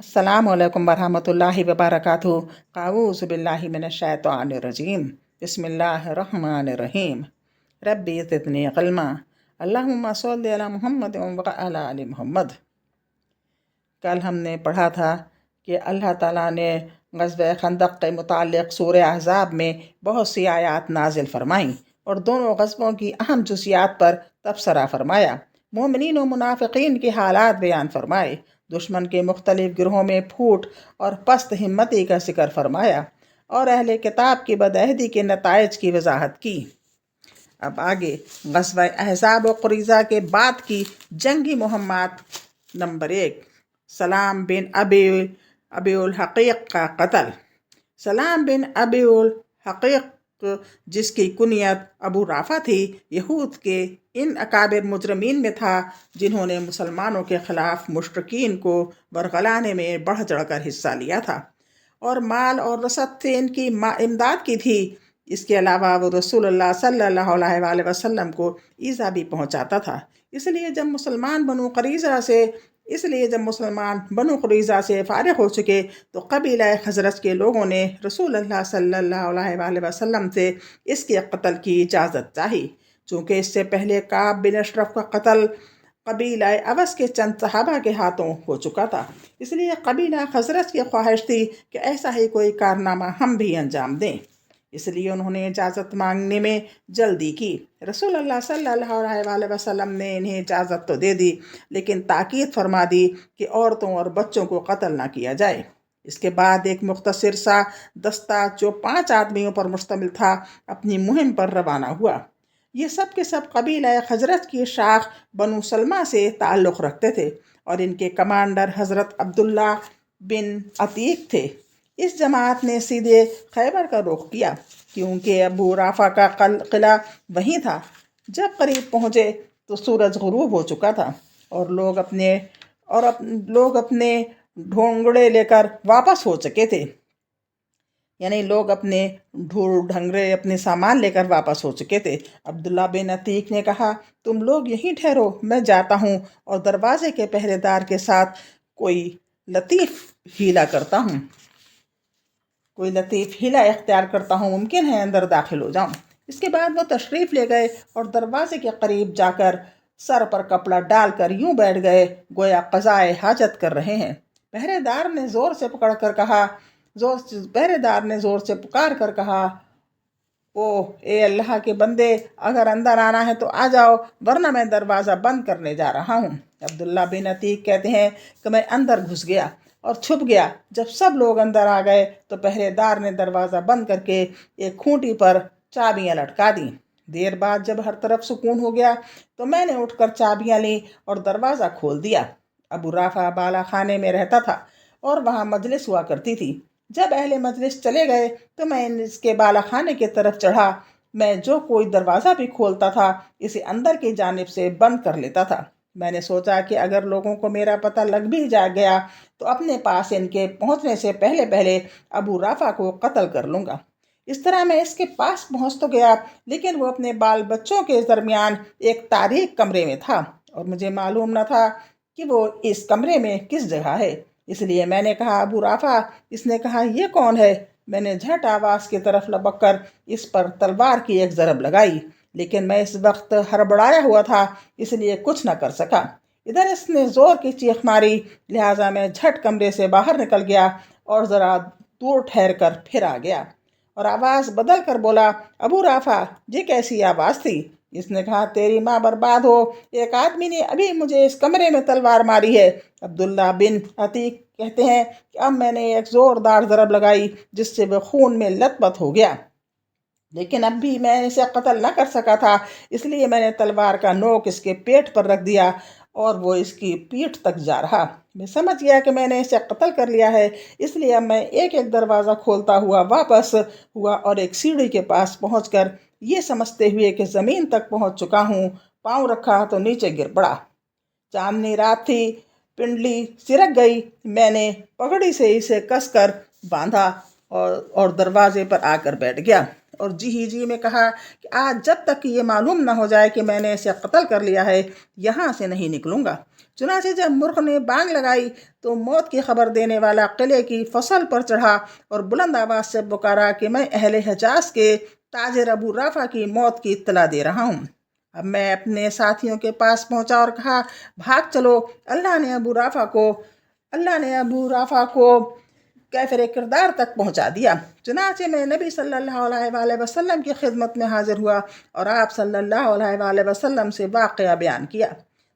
अस्सलामु अलैकुम वरहमतुल्लाहि वबरकातुहू। अऊज़ु बिल्लाहि मिनश्शैतानिर रजीम। बिस्मिल्लाहिर रहमानिर रहीम। रब्बी ज़िदनी इल्मा। अल्लाहुम्मा सल्लि अला मुहम्मद व अला आलि मुहम्मद। कल हमने पढ़ा था कि अल्लाह ताला ने ग़ज़वे खंदक के मुताल्लिक़ सूरह अहज़ाब में बहुत सी आयात नाजिल फरमाईं और दोनों ग़ज़वों की अहम जुज़ियात पर तबसरा फरमाया। मोमिनीन व मुनाफ़िकीन के हालात बयान फरमाए। दुश्मन के मुख्तलिफ़ गिरोहों में फूट और पस्त हिम्मती का ज़िक्र फरमाया और अहले किताब की बदअहदी के नताइज की वजाहत की। अब आगे ग़ज़वा अहज़ाब व क़ुरैज़ा के बाद की जंगी मुहम्मत नंबर 1, सलाम बिन अबीउल हक़ीक़ का कत्ल। सलाम बिन अबीउल हक़ीक़ जिसकी कुनियत अबू राफ़ा थी, यहूद के इन अकाबिर मुजरमीन में था जिन्होंने मुसलमानों के ख़िलाफ़ मुश्रिकीन को बरगलाने में बढ़ चढ़कर हिस्सा लिया था और माल और रसद से इनकी इमदाद की थी। इसके अलावा वो रसूलुल्लाह सल्लल्लाहु अलैहि वसल्लम को ईज़ा भी पहुँचाता था। इसलिए जब मुसलमान बनु क़ुरैज़ा से फ़ारिग़ हो चुके तो कबीला खज़रज के लोगों ने रसूलुल्लाह सल्लल्लाहु अलैहि वसल्लम से इसके क़त्ल की इजाज़त चाही। चूँकि इससे पहले काब बिन अशरफ का क़त्ल कबीला अवस के चंद सहाबा के हाथों हो चुका था, इसलिए कबीला खज़रज की ख्वाहिश थी कि ऐसा ही कोई कारनामा हम भी अंजाम दें। इसलिए उन्होंने इजाज़त मांगने में जल्दी की। रसूलुल्लाह सल्लल्लाहु अलैहि वसल्लम ने इन्हें इजाज़त तो दे दी, लेकिन ताकीद फरमा दी कि औरतों और बच्चों को कत्ल ना किया जाए। इसके बाद एक मुख्तसर सा दस्ता जो 5 आदमियों पर मुश्तमिल था अपनी मुहिम पर रवाना हुआ। ये सब के सब कबीला खज़रज की शाख बनु सलमा से ताल्लुक़ रखते थे और इनके कमांडर हज़रत अब्दुल्ला बिन अतीक थे। इस जमात ने सीधे खैबर का रुख किया क्योंकि अबू राफ़ा का किला वहीं था। जब करीब पहुँचे तो सूरज गुरूब हो चुका था और लोग अपने ढोंगड़े लेकर वापस हो चुके थे, यानी लोग अपने ढूर ढंगरे अपने सामान लेकर वापस हो चुके थे। अब्दुल्ला बिन अतीक ने कहा, तुम लोग यहीं ठहरो, मैं जाता हूँ और दरवाजे के पहरेदार के साथ कोई लतीफ़ हीला इख्तियार करता हूँ, मुमकिन है अंदर दाखिल हो जाऊँ। इसके बाद वो तशरीफ़ ले गए और दरवाजे के करीब जाकर सर पर कपड़ा डालकर यूं बैठ गए गोया क़ज़ाए हाजत कर रहे हैं। पहरेदार ने ज़ोर से पुकार कर कहा, ओ ए अल्लाह के बंदे, अगर अंदर आना है तो आ जाओ, वरना मैं दरवाज़ा बंद करने जा रहा हूँ। अब्दुल्ला बिन अतीक कहते हैं कि मैं अंदर घुस गया और छुप गया। जब सब लोग अंदर आ गए तो पहरेदार ने दरवाज़ा बंद करके एक खूंटी पर चाबियाँ लटका दी। देर बाद जब हर तरफ सुकून हो गया तो मैंने उठकर चाबियाँ ली और दरवाज़ा खोल दिया। अबू राफ़ा बाला खाने में रहता था और वहाँ मजलिस हुआ करती थी। जब अहले मजलिस चले गए तो मैं इसके बाला खाने की तरफ चढ़ा। मैं जो कोई दरवाज़ा भी खोलता था इसे अंदर की जानिब से बंद कर लेता था। मैंने सोचा कि अगर लोगों को मेरा पता लग भी जा गया तो अपने पास इनके पहुंचने से पहले अबू राफ़ा को कत्ल कर लूँगा। इस तरह मैं इसके पास पहुंच तो गया, लेकिन वो अपने बाल बच्चों के दरमियान एक तारीक कमरे में था और मुझे मालूम न था कि वो इस कमरे में किस जगह है। इसलिए मैंने कहा, अबू राफ़ा। इसने कहा, ये कौन है? मैंने झट आवाज़ की तरफ लपक कर इस पर तलवार की एक ज़रब लगाई, लेकिन मैं इस वक्त हड़बड़ाया हुआ था, इसलिए कुछ न कर सका। इधर इसने ज़ोर की चीख मारी, लिहाजा मैं झट कमरे से बाहर निकल गया और ज़रा दूर ठहर कर फिर आ गया और आवाज़ बदल कर बोला, अबू राफ़ा, ये कैसी आवाज़ थी? इसने कहा, तेरी माँ बर्बाद हो, एक आदमी ने अभी मुझे इस कमरे में तलवार मारी है। अब्दुल्ला बिन अतीक कहते हैं कि अब मैंने एक ज़ोरदार ज़रब लगाई जिससे वह खून में लथपथ हो गया, लेकिन अब भी मैं इसे कत्ल न कर सका था। इसलिए मैंने तलवार का नोक इसके पेट पर रख दिया और वो इसकी पीठ तक जा रहा। मैं समझ गया कि मैंने इसे कत्ल कर लिया है, इसलिए अब मैं एक एक दरवाज़ा खोलता हुआ वापस हुआ और एक सीढ़ी के पास पहुंचकर ये समझते हुए कि ज़मीन तक पहुंच चुका हूँ, पाँव रखा तो नीचे गिर पड़ा। चांदनी रात थी, पिंडली सिरक गई। मैंने पगड़ी से इसे कसकर बांधा और दरवाजे पर आकर बैठ गया और जी में कहा कि आज जब तक कि ये मालूम न हो जाए कि मैंने इसे कत्ल कर लिया है, यहाँ से नहीं निकलूँगा। चुनाचे जब मुर्ख ने बांग लगाई तो मौत की खबर देने वाला किले की फसल पर चढ़ा और बुलंद आवाज से पुकारा कि मैं अहले हिजाज के ताजिर अबू राफा की मौत की इत्तला दे रहा हूँ। अब मैं अपने साथियों के पास पहुंचा और कहा, भाग चलो, अल्लाह ने अबू राफा को कैफर किरदार तक पहुंचा दिया। चुनाचे मैं नबी सल्लल्लाहु अलैहि वसल्लम की खिदमत में हाजिर हुआ और आप सल्लल्लाहु अलैहि वसल्लम से वाक़या बयान किया।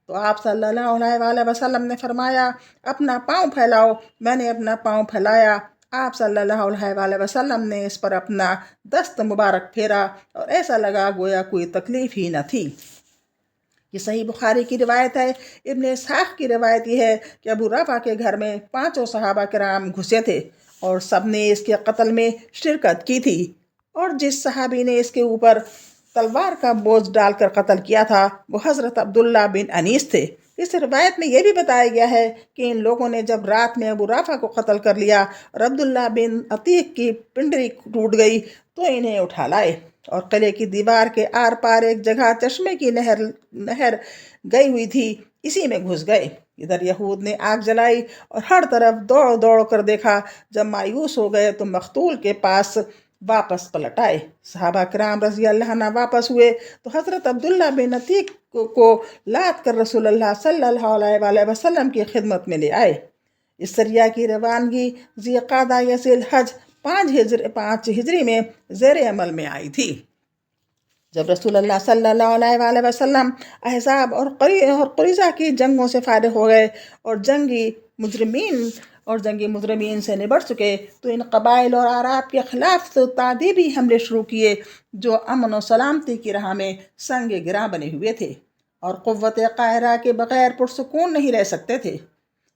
तो आप सल्लल्लाहु अलैहि वसल्लम ने फरमाया, अपना पाँव फैलाओ। मैंने अपना पाँव फैलाया। आप सल्लल्लाहु अलैहि वसल्लम ने इस पर अपना दस्त मुबारक फेरा और ऐसा लगा गोया कोई तकलीफ ही न थी। ये सही बुखारी की रिवायत है। इब्न इसहाक़ की रिवायत ये है कि अबू रफ़ा के घर में 5 सहाबा किराम घुसे थे और सब ने इसके कत्ल में शिरकत की थी, और जिस सहाबी ने इसके ऊपर तलवार का बोझ डालकर कत्ल किया था वो हज़रत अब्दुल्ला बिन अनीस थे। इस रिवायत में यह भी बताया गया है कि इन लोगों ने जब रात में अबू रफ़ा को कत्ल कर लिया और अब्दुल्ला बिन अतीक की पिंडली टूट गई तो इन्हें उठा लाए और किले की दीवार के आर पार एक जगह चश्मे की नहर गई हुई थी, इसी में घुस गए। इधर यहूद ने आग जलाई और हर तरफ दौड़ दौड़ कर देखा। जब मायूस हो गए तो मख्तूल के पास वापस पलट आए। सहाबा किराम रज़ी अल्लाह अन्हुम वापस हुए तो हज़रत अब्दुल्ला बिन अतीक को लाद कर रसूलुल्लाह सल्लल्लाहु अलैहि वसल्लम की खिदमत में ले आए। इस सरिया की रवानगी ज़िलक़ादा या ज़िलहज 5 हिजरी में ज़ेर अमल में आई थी। जब रसूलुल्लाह सल्लल्लाहु अलैहि वसल्लम अहज़ाब और क़ुरैज़ा की जंगों से फारिग हो गए और जंगी मुजरिमीन से निबट चुके तो इन कबाइल और आराब के खिलाफ तो तादीबी हमले शुरू किए जो अमन और सलामती की राह में संग गिरा बने हुए थे और क़ुव्वत काहिरा के बग़ैर पुरसुकून नहीं रह सकते थे।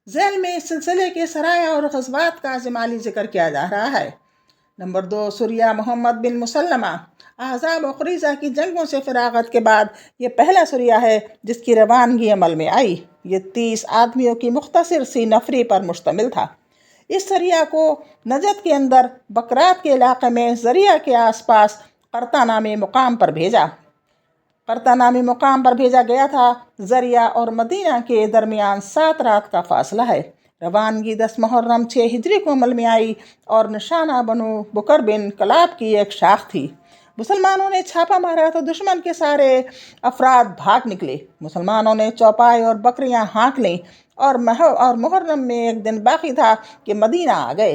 ज़ैल में इस सिलसिले के सराया और ग़ज़वात का जमाली जिक्र किया जा रहा है। नंबर 2, सुरिया मोहम्मद बिन मुसल्लमा। अहज़ाब और क़ुरैज़ा की जंगों से फ़राग़त के बाद ये पहला सुरिया है जिसकी रवानगी अमल में आई। ये 30 आदमियों की मुख्तसर सी नफरी पर मुश्तमिल था। इस सरिया को नजद के अंदर बकरात के इलाक़े में ज़रिया के आसपास क़रता नामी मुकाम पर भेजा गया था। ज़रिया और मदीना के दरमियान 7 रात का फासला है। रवानगी 10 मुहर्रम 6 हिजरी को अमल में आई और निशाना बनु बुकर बिन कलाब की एक शाख थी। मुसलमानों ने छापा मारा तो दुश्मन के सारे अफराद भाग निकले। मुसलमानों ने चौपाई और बकरियां हाँक लीं और मुहर्रम में एक दिन बाकी था कि मदीना आ गए।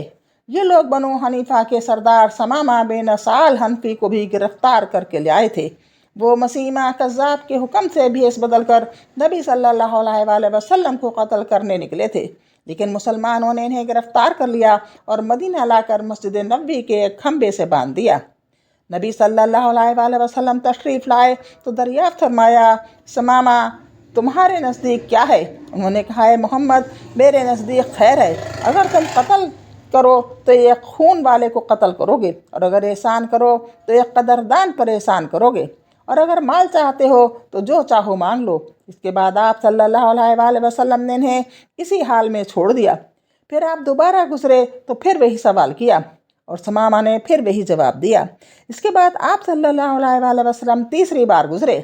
ये लोग बनु हनीफा के सरदार समामा बिन असाल हनफी को भी गिरफ्तार करके ले आए थे। वो मसीमा कज़्ज़ाब के हुक्म से भेस बदल कर नबी सल्लल्लाहु अलैहि वसल्लम को कत्ल करने निकले थे, लेकिन मुसलमानों ने इन्हें गिरफ्तार कर लिया और मदीना लाकर मस्जिद नबवी के एक खम्बे से बांध दिया। नबी सल्लल्लाहु अलैहि वसल्लम तशरीफ़ लाए तो दरियाफ़्त फरमाया, समामा तुम्हारे नज़दीक क्या है? उन्होंने कहा, है मोहम्मद मेरे नज़दीक खैर है। अगर तुम कत्ल करो तो एक खून वाले को कत्ल करोगे और अगर एहसान करो तो एक कदरदान पर एहसान करोगे और अगर माल चाहते हो तो जो चाहो मांग लो। इसके बाद आप सल्लल्लाहु अलैहि वसल्लम ने इन्हें इसी हाल में छोड़ दिया। फिर आप दोबारा गुजरे तो फिर वही सवाल किया और समामा ने फिर वही जवाब दिया। इसके बाद आप सल्लल्लाहु अलैहि वसल्लम तीसरी बार गुजरे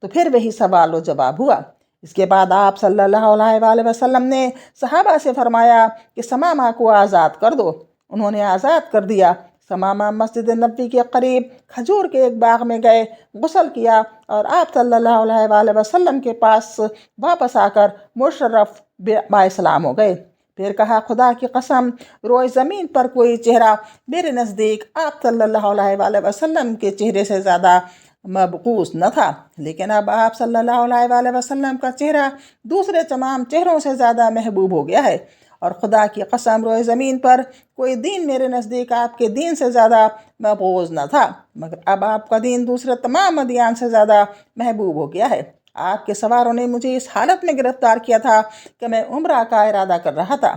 तो फिर वही सवाल और जवाब हुआ। इसके बाद आप सल्लल्लाहु अलैहि वसल्लम ने सहाबा से फरमाया कि समामा को आज़ाद कर दो। उन्होंने आज़ाद कर दिया। समामा मस्जिद नबवी के करीब खजूर के एक बाग में गए, गुस्ल किया और आप सल्लल्लाहु अलैहि वसल्लम के पास वापस आकर मुशर्रफ बाइस्लाम हो गए। फिर कहा, खुदा की कसम रोए ज़मीन पर कोई चेहरा मेरे नज़दीक आप सल्लल्लाहु अलैहि वसल्लम के चेहरे से ज़्यादा मबकूस न था, लेकिन अब आप सल्लल्लाहु अलैहि वसल्लम का चेहरा दूसरे तमाम चेहरों से ज़्यादा महबूब हो गया है और खुदा की कसम रोए ज़मीन पर कोई दीन मेरे नज़दीक आपके दीन से ज़्यादा मबगूज़ न था, मगर अब आपका दीन दूसरे तमाम अदियान से ज़्यादा महबूब हो गया है। आपके सवारों ने मुझे इस हालत में गिरफ्तार किया था कि मैं उम्रा का इरादा कर रहा था।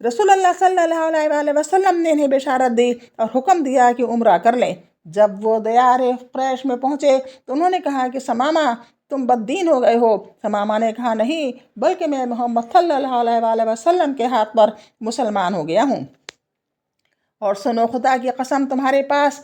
रसूलुल्लाह सल्लल्लाहु अलैहि वसल्लम ने इन्हें बिशारत दी और हुक्म दिया कि उम्रा कर लें। जब वो दयारे क़ुरैश में पहुँचे तो उन्होंने कहा कि समामा तुम बद्दीन हो गए हो। समामा ने कहा, नहीं, बल्कि मैं मोहम्मद सल्लल्लाहु अलैहि वसल्लम के हाथ पर मुसलमान हो गया हूँ। और सुनो, खुदा की कसम तुम्हारे पास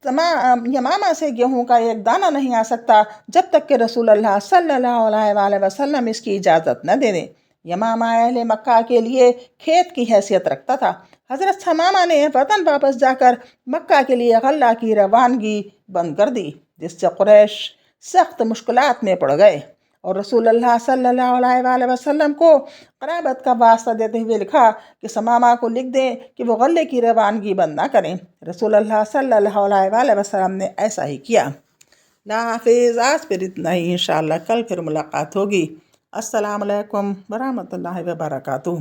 یمامہ سے گیہوں کا ایک دانہ نہیں آ سکتا جب تک کہ رسول اللہ صلی اللہ علیہ وآلہ وسلم اس کی اجازت نہ دے دیں۔ یمامہ اہل مکہ کے لیے کھیت کی حیثیت رکھتا تھا۔ حضرت ثمامہ نے وطن واپس جا کر مکہ کے لیے غلہ کی روانگی بند کر دی، جس سے قریش سخت مشکلات میں پڑ گئے، اور رسول اللہ صلی اللہ علیہ وآلہ وسلم کو قرابت کا واسطہ دیتے ہوئے لکھا کہ ثمامہ کو لکھ دیں کہ وہ غلے کی روانگی بند نہ کریں۔ رسول اللہ صلی اللہ علیہ وآلہ وسلم نے ایسا ہی کیا۔ اللہ حافظ۔ آج پھر اتنا ہی، انشاءاللہ کل پھر ملاقات ہوگی۔ السلام علیکم ورحمۃ اللہ وبرکاتہ۔